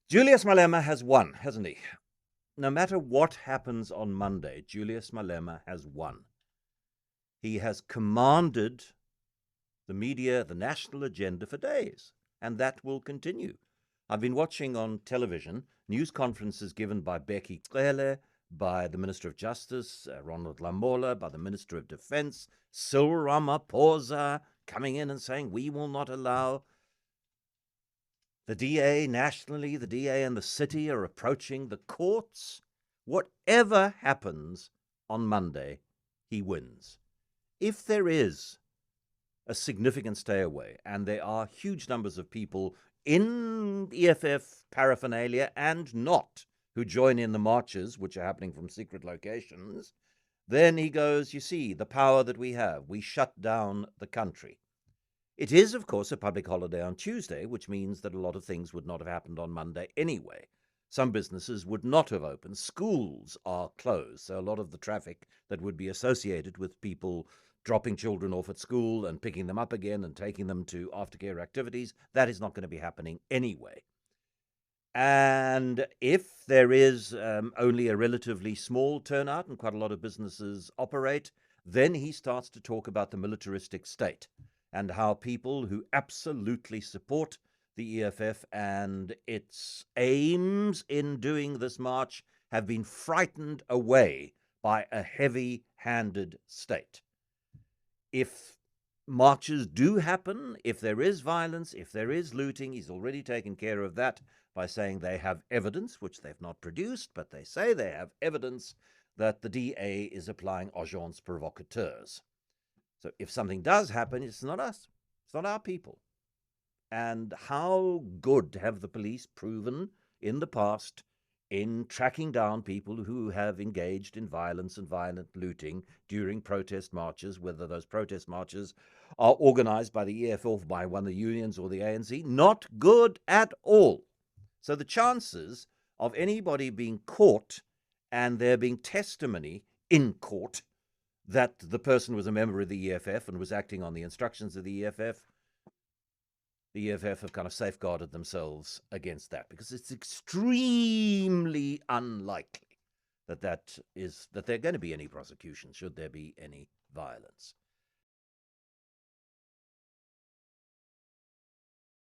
Julius Malema has won, hasn't he? No matter what happens on Monday, Julius Malema has won. He has commanded the media, the national agenda for days, and that will continue. I've been watching on television news conferences given by Becky Cele, by the Minister of Justice, Ronald Lamola, by the Minister of Defense, Cyril Ramaphosa, coming in and saying, we will not allow. The DA nationally, the DA and the city are approaching the courts. Whatever happens on Monday, he wins. If there is a significant stay away, and there are huge numbers of people in EFF paraphernalia and not who join in the marches, which are happening from secret locations, then he goes, you see, the power that we have, we shut down the country. It is, of course, a public holiday on Tuesday, which means that a lot of things would not have happened on Monday anyway. Some businesses would not have opened. Schools are closed, so a lot of the traffic that would be associated with people dropping children off at school and picking them up again and taking them to aftercare activities, that is not going to be happening anyway. And if there is only a relatively small turnout and quite a lot of businesses operate, then he starts to talk about the militaristic state and how people who absolutely support the EFF and its aims in doing this march have been frightened away by a heavy-handed state. If marches do happen, if there is violence, if there is looting, he's already taken care of that by saying they have evidence, which they've not produced, but they say they have evidence that the DA is applying agents provocateurs. So if something does happen, it's not us. It's not our people. And how good have the police proven in the past in tracking down people who have engaged in violence and violent looting during protest marches, whether those protest marches are organized by the EFF, by one of the unions or the ANC? Not good at all. So the chances of anybody being caught and there being testimony in court that the person was a member of the EFF and was acting on the instructions of the EFF have kind of safeguarded themselves against that, because it's extremely unlikely that there are going to be any prosecution should there be any violence.